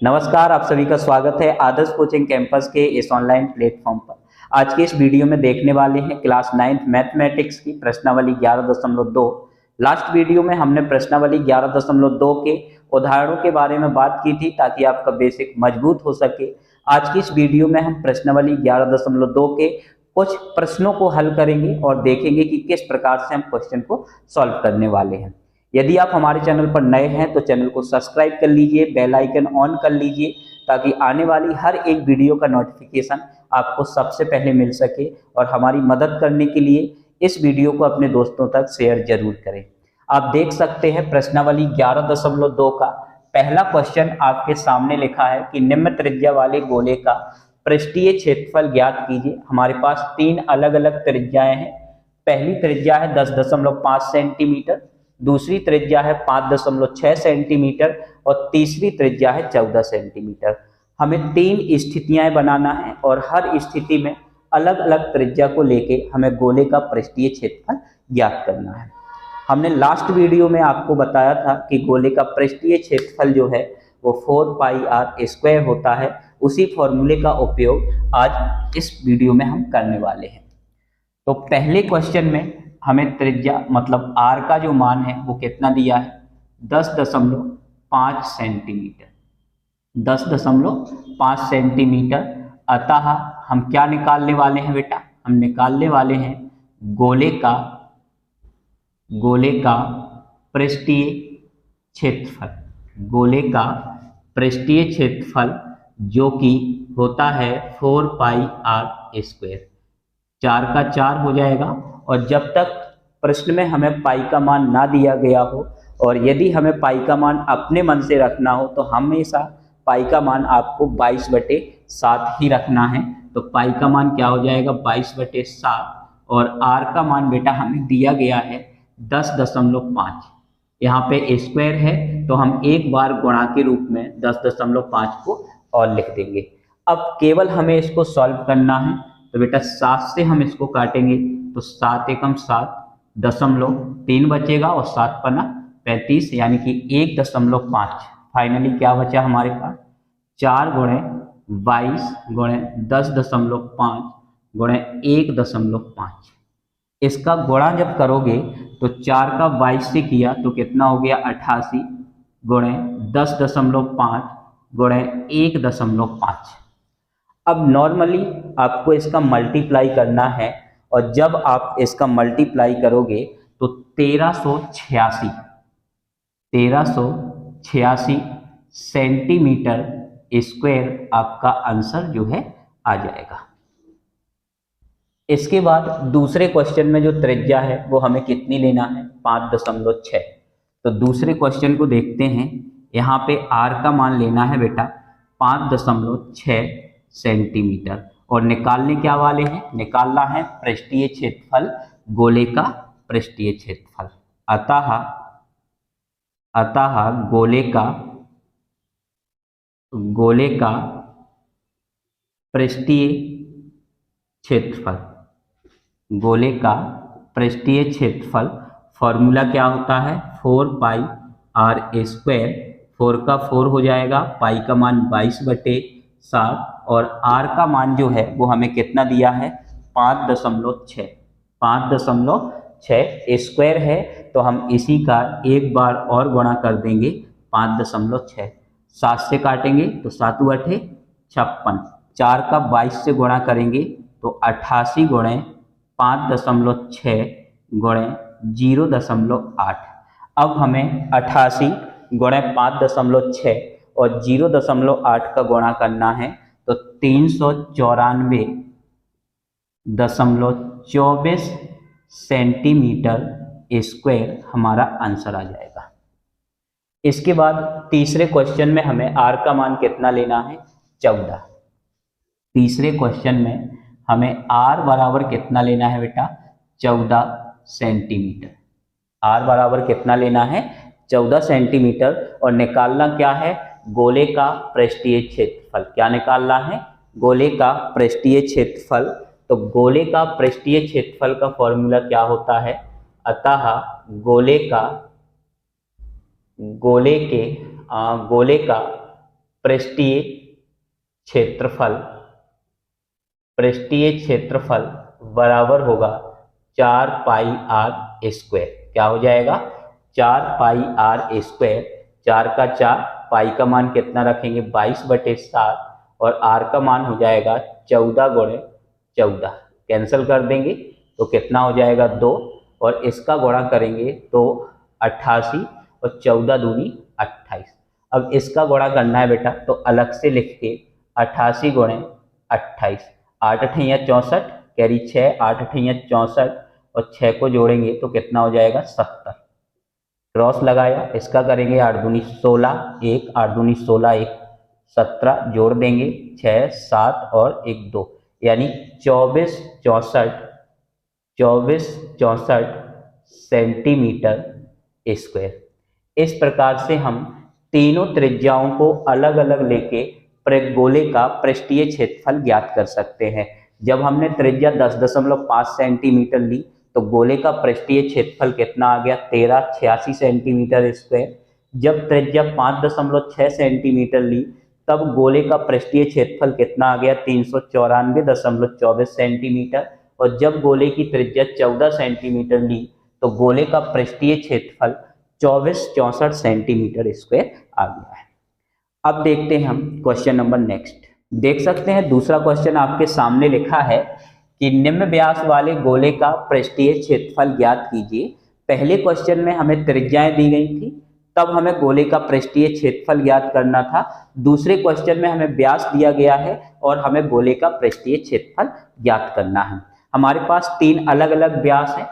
नमस्कार, आप सभी का स्वागत है आदर्श कोचिंग कैंपस के इस ऑनलाइन प्लेटफॉर्म पर। आज के इस वीडियो में देखने वाले हैं क्लास 9th मैथमेटिक्स की प्रश्नावली 11.2। लास्ट वीडियो में हमने प्रश्नावली 11.2 के उदाहरणों के बारे में बात की थी ताकि आपका बेसिक मजबूत हो सके। आज की इस वीडियो में हम प्रश्नावली 11.2 के कुछ प्रश्नों को हल करेंगे और देखेंगे कि किस प्रकार से हम क्वेश्चन को सॉल्व करने वाले हैं। यदि आप हमारे चैनल पर नए हैं तो चैनल को सब्सक्राइब कर लीजिए, बेल आइकन ऑन कर लीजिए ताकि आने वाली हर एक वीडियो का नोटिफिकेशन आपको सबसे पहले मिल सके। और हमारी मदद करने के लिए इस वीडियो को अपने दोस्तों तक शेयर जरूर करें। आप देख सकते हैं प्रश्नावली 11.2 का पहला क्वेश्चन आपके सामने लिखा है कि निम्न त्रिज्या वाले गोले का पृष्ठीय क्षेत्रफल ज्ञात कीजिए। हमारे पास तीन अलग अलग त्रिज्याएं हैं। पहली त्रिज्या है 10.5 सेंटीमीटर, दूसरी त्रिज्या है 5.6 सेंटीमीटर और तीसरी त्रिज्या है 14 सेंटीमीटर। हमें तीन स्थितियां बनाना है और हर स्थिति में अलग अलग त्रिज्या को लेके हमें गोले का पृष्ठीय क्षेत्रफल ज्ञात करना है। हमने लास्ट वीडियो में आपको बताया था कि गोले का पृष्ठीय क्षेत्रफल जो है वो 4πr² होता है। उसी फॉर्मूले का उपयोग आज इस वीडियो में हम करने वाले हैं। तो पहले क्वेश्चन में हमें त्रिज्या मतलब आर का जो मान है वो कितना दिया है, 10.5 सेंटीमीटर। 10.5 सेंटीमीटर। अतः हम क्या निकालने वाले हैं बेटा, हम निकालने वाले हैं गोले का पृष्ठीय क्षेत्रफल। गोले का पृष्ठीय क्षेत्रफल जो कि होता है 4πr²। 4 का 4 हो जाएगा। और जब तक प्रश्न में हमें पाई का मान ना दिया गया हो और यदि हमें पाई का मान अपने मन से रखना हो तो हमेशा पाई का मान आपको 22/7 ही रखना है। तो पाई का मान क्या हो जाएगा, 22/7। और आर का मान बेटा हमें दिया गया है 10.5। यहाँ पे स्क्वायर है तो हम एक बार गुणा के रूप में 10.5 को और लिख देंगे। अब केवल हमें इसको सॉल्व करना है। तो बेटा 7 से हम इसको काटेंगे तो 7 एकम 7, 3 बचेगा और 7 पन्ना 35 यानी कि 1.5। फाइनली क्या बचा हमारे पास, 4 गुणे 22 गुणे 10.5 गुणे 1.5। इसका गुणा जब करोगे तो 4 का 22 से किया तो कितना हो गया, 88 गुणे 10.5 गुणे 1.5। अब नॉर्मली आपको इसका मल्टीप्लाई करना है और जब आप इसका मल्टीप्लाई करोगे तो 1386 सेंटीमीटर स्क्वायर आपका आंसर जो है आ जाएगा। इसके बाद दूसरे क्वेश्चन में जो त्रिज्या है वो हमें कितनी लेना है, 5.6। तो दूसरे क्वेश्चन को देखते हैं। यहाँ पे आर का मान लेना है बेटा 5.6 सेंटीमीटर और निकालने क्या वाले हैं, निकालना है पृष्ठीय क्षेत्रफल, गोले का पृष्ठीय क्षेत्रफल। अतः गोले का पृष्ठीय क्षेत्रफल, गोले का पृष्ठीय क्षेत्रफल फॉर्मूला क्या होता है, 4πr²। 4 का 4 हो जाएगा, पाई का मान 22/7 और आर का मान जो है वो हमें कितना दिया है, 5.6। 5.6 स्क्वायर है तो हम इसी का एक बार और गुणा कर देंगे 5.6। 7 से काटेंगे तो 7 × 8 = 56। 4 का 22 से गुणा करेंगे तो 88 गुणे 5.6 गुणे 0.8। अब हमें 88 गुणे 5.6 और 0.8 का गुणा करना है तो 394.24 सेंटीमीटर स्क्वायर हमारा आंसर आ जाएगा। इसके बाद तीसरे क्वेश्चन में हमें आर का मान कितना लेना है, 14। तीसरे क्वेश्चन में हमें आर बराबर कितना लेना है बेटा, 14 सेंटीमीटर। आर बराबर कितना लेना है, 14 सेंटीमीटर। और निकालना क्या है, गोले का पृष्ठीय क्षेत्रफल। क्या निकालना है, गोले का पृष्ठीय क्षेत्रफल। तो गोले का पृष्ठीय क्षेत्रफल का फॉर्मूला क्या होता है, अतः गोले का पृष्ठीय क्षेत्रफल बराबर होगा 4 पाई आर स्क्वायर। क्या हो जाएगा? 4 पाई आर स्क्वायर। 4 का 4, पाई का मान कितना रखेंगे? 22/7 और आर का मान हो जाएगा 14 × 14। कैंसिल कर देंगे तो कितना हो जाएगा? 2, और इसका गुणा करेंगे तो 88 और 14 दूनी 28। अब इसका गुणा करना है बेटा, तो अलग से लिख के 88 × 28, 8 अठैया 64, कैरी 6, 8 अठैया 64 और 6 को जोड़ेंगे तो कितना हो जाएगा? 70। क्रॉस लगाया, इसका करेंगे 8 दूनी 16, 1 8 दूनी 16, 1 17, जोड़ देंगे 6 7 और 1 2, यानी 24 64 सेंटीमीटर स्क्वायर। इस प्रकार से हम तीनों त्रिज्याओं को अलग अलग लेके गोले का पृष्ठीय क्षेत्रफल ज्ञात कर सकते हैं। जब हमने त्रिज्या 10.5 सेंटीमीटर ली तो गोले का पृष्ठीय क्षेत्रफल कितना आ गया? 1386 सेंटीमीटर स्क्वायर। जब त्रिज्या 5.6 सेंटीमीटर ली तब गोले का पृष्ठीय क्षेत्रफल कितना आ गया? 394.24 सेंटीमीटर। और जब गोले की त्रिज्या 14 सेंटीमीटर ली तो गोले का पृष्ठीय क्षेत्रफल 2464 सेंटीमीटर स्क्वायर आ गया है। अब देखते हैं हम क्वेश्चन नंबर नेक्स्ट। देख सकते हैं दूसरा क्वेश्चन आपके सामने लिखा है कि निम्न व्यास वाले गोले का पृष्ठीय क्षेत्रफल ज्ञात कीजिए। पहले क्वेश्चन में हमें त्रिज्याएं दी गई थी, तब हमें गोले का पृष्ठीय क्षेत्रफल ज्ञात करना था। दूसरे क्वेश्चन में हमें व्यास दिया गया है और हमें गोले का पृष्ठीय क्षेत्रफल ज्ञात करना है। हमारे पास 3 अलग अलग व्यास हैं।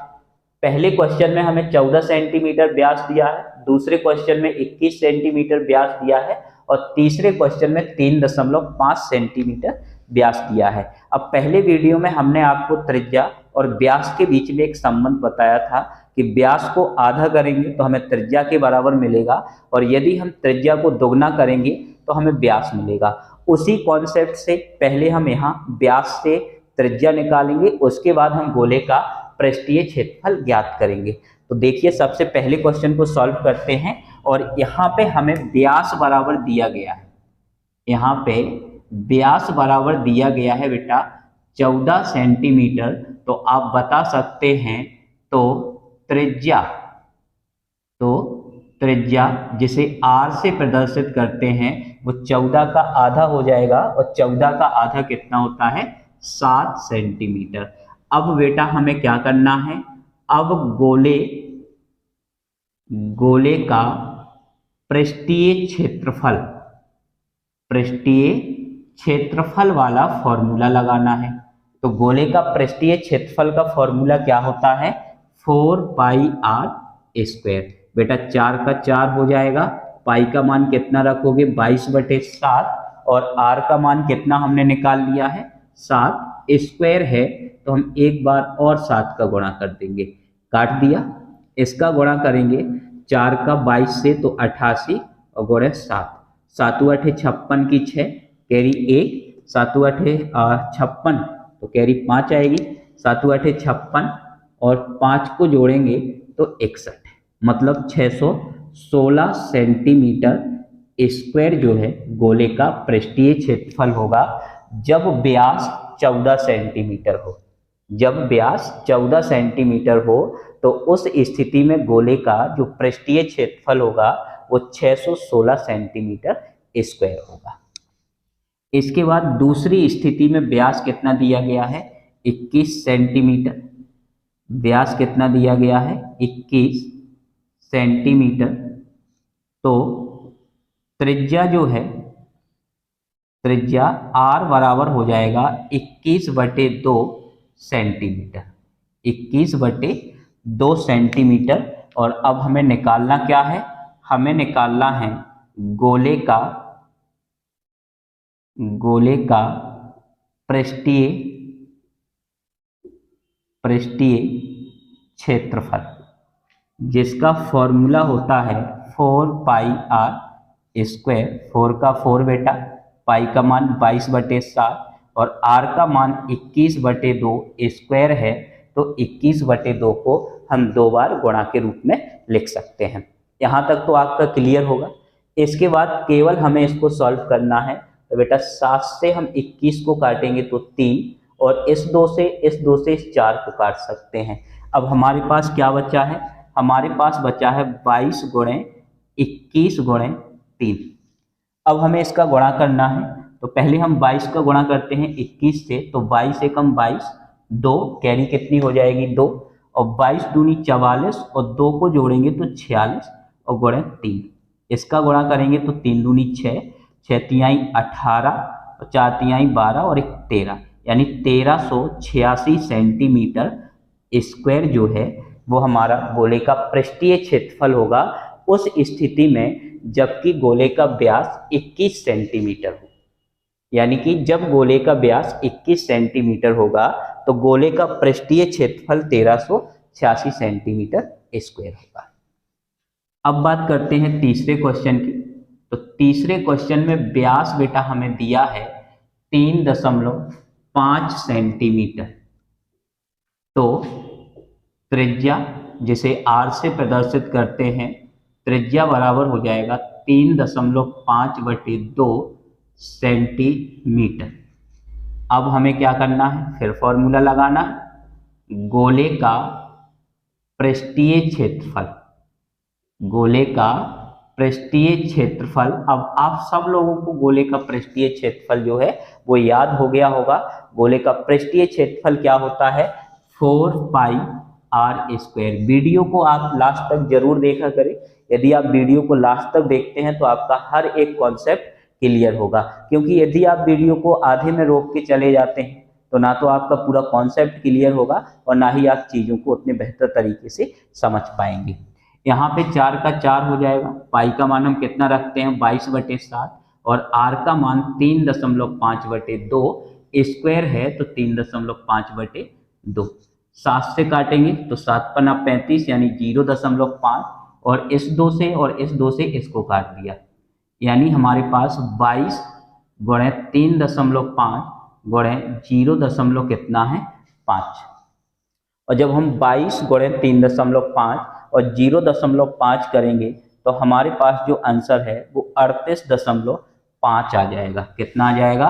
पहले क्वेश्चन में हमें 14 सेंटीमीटर व्यास दिया है, दूसरे क्वेश्चन में 21 सेंटीमीटर व्यास दिया है और तीसरे क्वेश्चन में 3.5 सेंटीमीटर व्यास दिया है। अब पहले वीडियो में हमने आपको त्रिज्या और व्यास के बीच में एक संबंध बताया था कि व्यास को आधा करेंगे तो हमें त्रिज्या के बराबर मिलेगा और यदि हम त्रिज्या को दोगुना करेंगे तो हमें व्यास मिलेगा। उसी कॉन्सेप्ट से पहले हम यहाँ व्यास से त्रिज्या निकालेंगे, उसके बाद हम गोले का पृष्ठीय क्षेत्रफल ज्ञात करेंगे। तो देखिए सबसे पहले क्वेश्चन को सॉल्व करते हैं और यहाँ पे हमें व्यास बराबर दिया गया है। यहाँ पे व्यास बराबर दिया गया है बेटा 14 सेंटीमीटर। तो आप बता सकते हैं तो त्रिज्या जिसे r से प्रदर्शित करते हैं वो 14 का आधा हो जाएगा और 14 का आधा कितना होता है? 7 सेंटीमीटर। अब बेटा हमें क्या करना है? अब गोले का पृष्ठीय क्षेत्रफल वाला फॉर्मूला लगाना है। तो गोले का पृष्ठीय क्षेत्रफल का फॉर्मूला क्या होता है? 4 पाई आर स्क्वायर। बेटा 4 का 4 हो जाएगा, पाई का मान कितना रखोगे? 22/7 और आर का मान कितना हमने निकाल लिया है? 7 स्क्वायर है तो हम एक बार और 7 का गुणा कर देंगे, काट दिया। इसका गुणा करेंगे 4 का 22 से तो 88 और गुणे 7, 7 8 56 की 6, कैरी 1, 7 8 56 तो कैरी 5 आएगी, 7 8 56 और 5 को जोड़ेंगे तो 61, मतलब 616 सेंटीमीटर स्क्वायर जो है गोले का पृष्ठीय क्षेत्रफल होगा जब व्यास 14 सेंटीमीटर हो। जब व्यास 14 सेंटीमीटर हो तो उस स्थिति में गोले का जो पृष्ठीय क्षेत्रफल होगा वो 616 सेंटीमीटर स्क्वायर होगा। इसके बाद दूसरी स्थिति में व्यास कितना दिया गया है? 21 सेंटीमीटर। व्यास कितना दिया गया है? 21 सेंटीमीटर। तो त्रिज्या जो है, त्रिज्या r बराबर हो जाएगा 21/2 सेंटीमीटर, 21/2 सेंटीमीटर। और अब हमें निकालना क्या है? हमें निकालना है गोले का पृष्ठीय क्षेत्रफल, जिसका फॉर्मूला होता है 4 पाई आर स्क्वायर। 4 का 4 बेटा, पाई का मान 22/7 और आर का मान 21/2 स्क्वायर है तो 21/2 को हम 2 बार गुणा के रूप में लिख सकते हैं। यहाँ तक तो आपका क्लियर होगा। इसके बाद केवल हमें इसको सॉल्व करना है। तो बेटा 7 से हम 21 को काटेंगे तो 3, और इस 2 से इस 4 को काट सकते हैं। अब हमारे पास क्या बचा है, हमारे पास बचा है 22 गुणे 21 गुणे 3। अब हमें इसका गुणा करना है, तो पहले हम 22 का गुणा करते हैं 21 से, तो 22 एकम 22, 2 कैरी कितनी हो जाएगी 2, और 22 दूनी 44, और 2 को जोड़ेंगे तो 46, और गुणे 3। इसका गुणा करेंगे तो 3 दूनी 6, 6 तिहाई 18, और 4 तिहाई 12, और 1 13, यानी 1386 सेंटीमीटर स्क्वायर जो है वो हमारा गोले का पृष्ठीय क्षेत्रफल होगा उस स्थिति में जबकि गोले का व्यास 21 सेंटीमीटर हो। यानी कि जब गोले का व्यास 21 सेंटीमीटर होगा तो गोले का पृष्ठीय क्षेत्रफल 1386 सेंटीमीटर स्क्वायर होगा। अब बात करते हैं तीसरे क्वेश्चन की। तो तीसरे क्वेश्चन में व्यास बेटा हमें दिया है 3.5 सेंटीमीटर। तो त्रिज्या जिसे r से प्रदर्शित करते हैं, त्रिज्या बराबर हो जाएगा 3.5/2 सेंटीमीटर। अब हमें क्या करना है, फिर फॉर्मूला लगाना है। गोले का पृष्ठीय क्षेत्रफल, गोले का पृष्ठीय क्षेत्रफल, अब आप सब लोगों को गोले का पृष्ठीय क्षेत्रफल जो है वो याद हो गया होगा। गोले का पृष्ठीय क्षेत्रफल क्या होता है, 4πr²। वीडियो को आप लास्ट तक जरूर देखा करें। यदि आप वीडियो को लास्ट तक देखते हैं तो आपका हर एक कॉन्सेप्ट क्लियर होगा, क्योंकि यदि आप वीडियो को आधे में रोक के चले जाते हैं तो ना तो आपका पूरा कॉन्सेप्ट क्लियर होगा और ना ही आप चीज़ों को उतने बेहतर तरीके से समझ पाएंगे। यहाँ पे 4 का 4 हो जाएगा, पाई का मान हम कितना रखते हैं 22/7, और आर का मान 3.5/2, स्क्वायर है तो 3.5/2। 7 से काटेंगे तो 7 पन्ना 35 यानी 0.5, और इस 2 से और इस 2 से इसको काट दिया, यानी हमारे पास 22 गुणे 3.5 गुणे 0 कितना है 5। और जब हम 22 गुणे 3.5 और 0.5 करेंगे तो हमारे पास जो आंसर है वो 38.5 आ जाएगा। कितना आ जाएगा,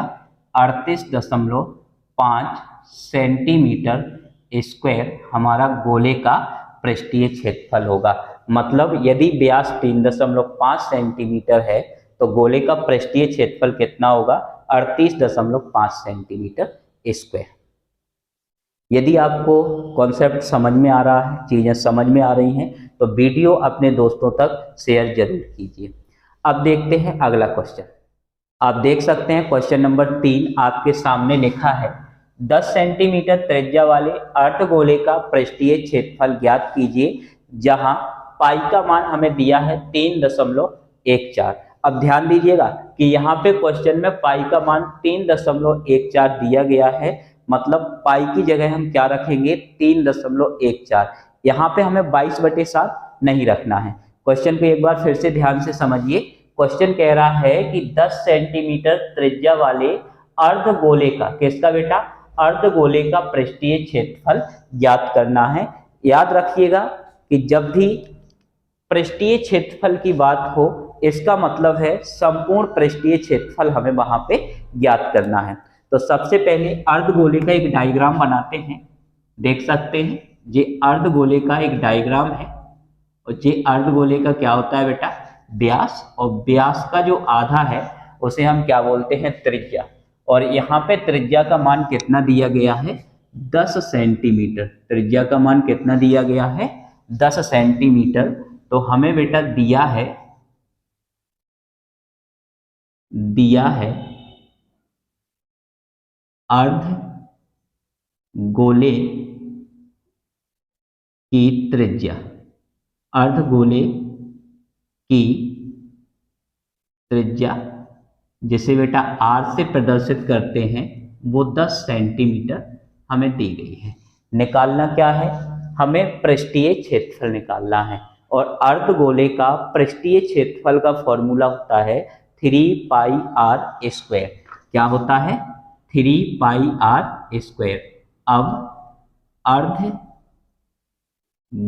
38.5 सेंटीमीटर स्क्वायर हमारा गोले का पृष्ठीय क्षेत्रफल होगा। मतलब यदि व्यास 3.5 सेंटीमीटर है तो गोले का पृष्ठीय क्षेत्रफल कितना होगा, 38.5 सेंटीमीटर स्क्वायर। यदि आपको कॉन्सेप्ट समझ में आ रहा है, चीज़ें समझ में आ रही हैं, तो वीडियो अपने दोस्तों तक शेयर जरूर कीजिए। अब देखते हैं अगला क्वेश्चन। आप देख सकते हैं क्वेश्चन नंबर 3 आपके सामने लिखा है, 10 सेंटीमीटर त्रिज्या वाले अर्धगोले का पृष्ठीय क्षेत्रफल ज्ञात कीजिए, जहां पाई का मान हमें दिया है 3.14। अब ध्यान दीजिएगा कि यहाँ पे क्वेश्चन में पाई का मान 3.14 दिया गया है, मतलब पाई की जगह हम क्या रखेंगे 3.14। यहाँ पे हमें 22/7 नहीं रखना है। क्वेश्चन को एक बार फिर से ध्यान से समझिए। क्वेश्चन कह रहा है कि 10 सेंटीमीटर त्रिज्या वाले अर्धगोले का, किसका बेटा, अर्धगोले का पृष्ठीय क्षेत्रफल ज्ञात करना है। याद रखिएगा कि जब भी पृष्ठीय क्षेत्रफल की बात हो इसका मतलब है संपूर्ण पृष्ठीय क्षेत्रफल हमें वहां पे ज्ञात करना है। तो सबसे पहले अर्धगोले का एक डायग्राम बनाते हैं। देख सकते हैं ये अर्धगोले का एक डायग्राम है, और ये अर्धगोले का क्या होता है बेटा, व्यास, और व्यास का जो आधा है उसे हम क्या बोलते हैं, त्रिज्या। और यहाँ पे त्रिज्या का मान कितना दिया गया है, 10 सेंटीमीटर। त्रिज्या का मान कितना दिया गया है, 10 सेंटीमीटर। तो हमें बेटा दिया है अर्ध गोले की त्रिज्या, अर्धगोले की त्रिज्या जिसे बेटा r से प्रदर्शित करते हैं वो 10 सेंटीमीटर हमें दी गई है। निकालना क्या है, हमें पृष्ठीय क्षेत्रफल निकालना है, और अर्धगोले का पृष्ठीय क्षेत्रफल का फॉर्मूला होता है 3πr²। क्या होता है, 3πr²। अब अर्ध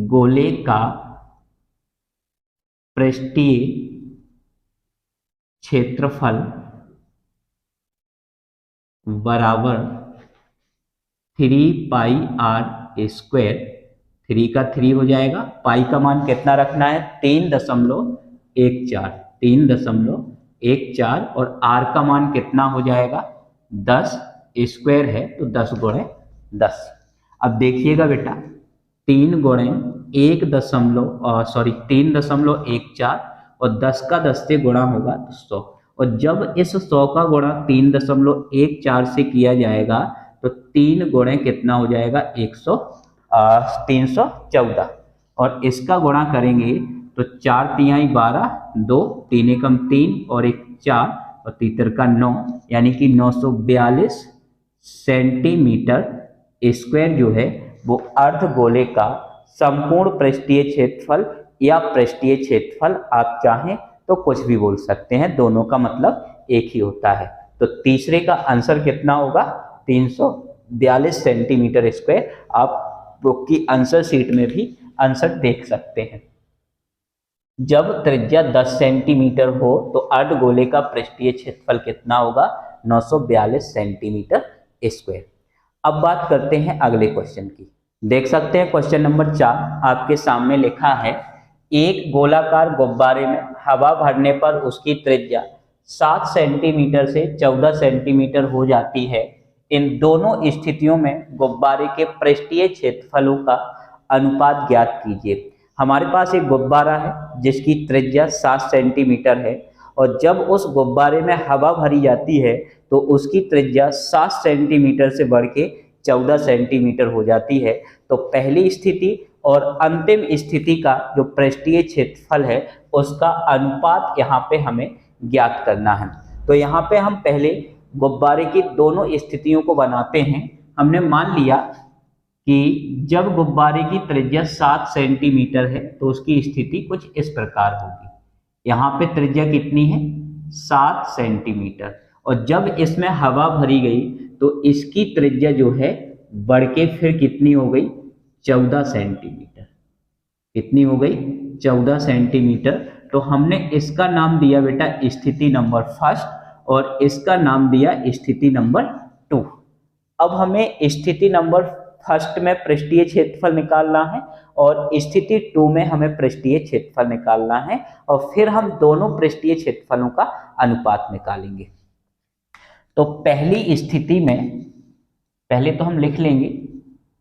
गोले का पृष्ठीय क्षेत्रफल बराबर 3πr²। 3 का 3 हो जाएगा, पाई का मान कितना रखना है 3.14, 3.14 और आर का मान कितना हो जाएगा 10 स्क्वायर है तो 10 गुणे 10। अब देखिएगा बेटा 3 गुणे 3.14 और 10 का 10 से गुणा होगा तो 100, और जब इस 100 का गुणा 3.14 से किया जाएगा तो 3 गुणे कितना हो जाएगा 314, और इसका गुणा करेंगे तो 4 तिहाई 12, 2 3 एकम 3 और 1 4 और 3 का 9, यानी कि 942 सेंटीमीटर स्क्वायर जो है वो अर्धगोले का संपूर्ण पृष्ठीय क्षेत्रफल या पृष्ठीय क्षेत्रफल, आप चाहें तो कुछ भी बोल सकते हैं, दोनों का मतलब एक ही होता है। तो तीसरे का आंसर कितना होगा 342 सेंटीमीटर स्क्वायर। आप बुक की आंसर शीट में भी आंसर देख सकते हैं। जब त्रिज्या 10 सेंटीमीटर हो तो अर्धगोले का पृष्ठीय क्षेत्रफल कितना होगा 942 सेंटीमीटर स्क्वायर। अब बात करते हैं अगले क्वेश्चन की। देख सकते हैं क्वेश्चन नंबर 4 आपके सामने लिखा है, एक गोलाकार गुब्बारे में हवा भरने पर उसकी त्रिज्या 7 सेंटीमीटर से 14 सेंटीमीटर हो जाती है। इन दोनों स्थितियों में गुब्बारे के पृष्ठीय क्षेत्रफलों का अनुपात ज्ञात कीजिए। हमारे पास एक गुब्बारा है जिसकी त्रिज्या 7 सेंटीमीटर है, और जब उस गुब्बारे में हवा भरी जाती है तो उसकी त्रिज्या 7 सेंटीमीटर से बढ़ के 14 सेंटीमीटर हो जाती है। तो पहली स्थिति और अंतिम स्थिति का जो पृष्ठीय क्षेत्रफल है उसका अनुपात यहाँ पे हमें ज्ञात करना है। तो यहाँ पे हम पहले गुब्बारे की दोनों स्थितियों को बनाते हैं। हमने मान लिया कि जब गुब्बारे की त्रिज्या 7 सेंटीमीटर है तो उसकी स्थिति कुछ इस प्रकार होगी। यहाँ पे त्रिज्या कितनी है 7 सेंटीमीटर, और जब इसमें हवा भरी गई तो इसकी त्रिज्या जो है बढ़ के फिर कितनी हो गई 14 सेंटीमीटर। कितनी हो गई 14 सेंटीमीटर। तो हमने इसका नाम दिया बेटा स्थिति नंबर 1 और इसका नाम दिया स्थिति नंबर 2। अब हमें स्थिति नंबर 1 में पृष्ठीय क्षेत्रफल निकालना है और स्थिति 2 में हमें पृष्ठीय क्षेत्रफल निकालना है, और फिर हम दोनों पृष्ठीय क्षेत्रफलों का अनुपात निकालेंगे। तो पहली स्थिति में पहले तो हम लिख लेंगे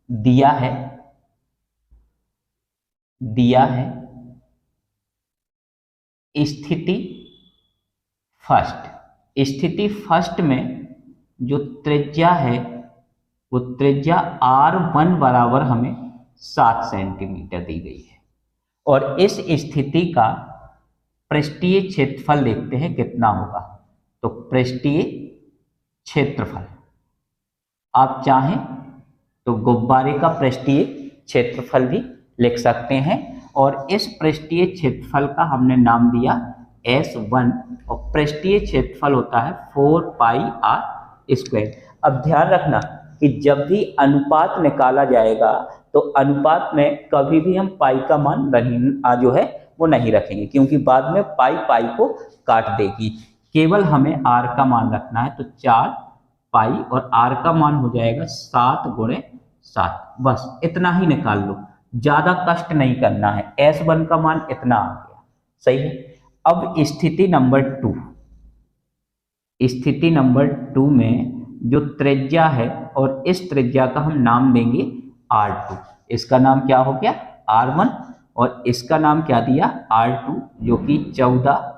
दिया है स्थिति 1 में जो त्रिज्या है वो त्रिज्या r1 बराबर हमें 7 सेंटीमीटर दी गई है, और इस स्थिति का पृष्ठीय क्षेत्रफल देखते हैं कितना होगा। तो पृष्ठीय क्षेत्रफल आप चाहें तो गुब्बारे का पृष्ठीय क्षेत्रफल भी लिख सकते हैं, और इस पृष्ठीय क्षेत्रफल का हमने नाम दिया S1 और पृष्ठीय क्षेत्रफल होता है 4πr²। अब ध्यान रखना कि जब भी अनुपात निकाला जाएगा तो अनुपात में कभी भी हम पाई का मान जो है वो नहीं रखेंगे, क्योंकि बाद में पाई को काट देगी। केवल हमें r का मान रखना है, तो 4 पाई और r का मान हो जाएगा 7 गुणे 7। बस इतना ही निकाल लो, ज्यादा कष्ट नहीं करना है। S1 का मान इतना आ गया, सही है। अब स्थिति नंबर 2 में जो त्रिज्या है और इस त्रिज्या का हम नाम देंगे R2। इसका नाम क्या हो गया R1 और इसका नाम क्या दिया R2, जो कि 14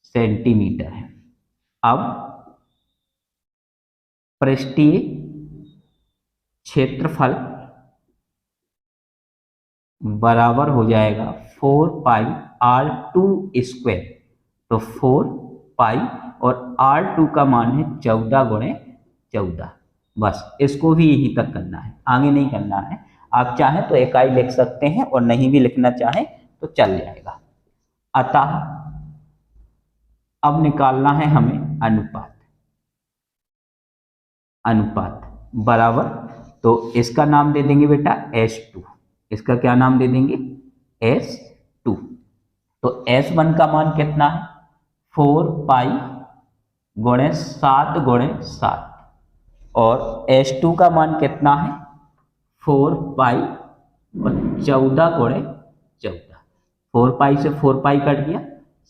सेंटीमीटर है। अब पृष्ठीय क्षेत्रफल बराबर हो जाएगा 4πr²। तो 4 पाई और R2 का मान है 14 गुणे 14। बस इसको भी यहीं तक करना है, आगे नहीं करना है। आप चाहें तो इकाई लिख सकते हैं और नहीं भी लिखना चाहें तो चल जाएगा। अतः अब निकालना है हमें अनुपात बराबर, तो इसका नाम दे देंगे बेटा S2। इसका क्या नाम दे देंगे S2। तो S1 का मान कितना है 4 पाई गुणे 7 गुणे 7 और S2 का मान कितना है 4 पाई और 14 गुणे 14। 4 पाई से 4 पाई कट गया,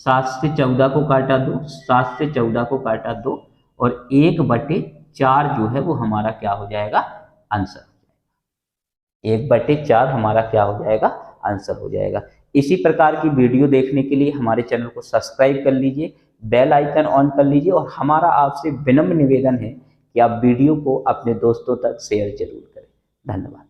7 से 14 को काटा 2, 7 से 14 को काटा 2 और 1/4 जो है वो हमारा क्या हो जाएगा आंसर। 1/4 हमारा क्या हो जाएगा आंसर हो जाएगा। इसी प्रकार की वीडियो देखने के लिए हमारे चैनल को सब्सक्राइब कर लीजिए, बेल आइकन ऑन कर लीजिए और हमारा आपसे विनम्र निवेदन है कि आप वीडियो को अपने दोस्तों तक शेयर जरूर करें। धन्यवाद।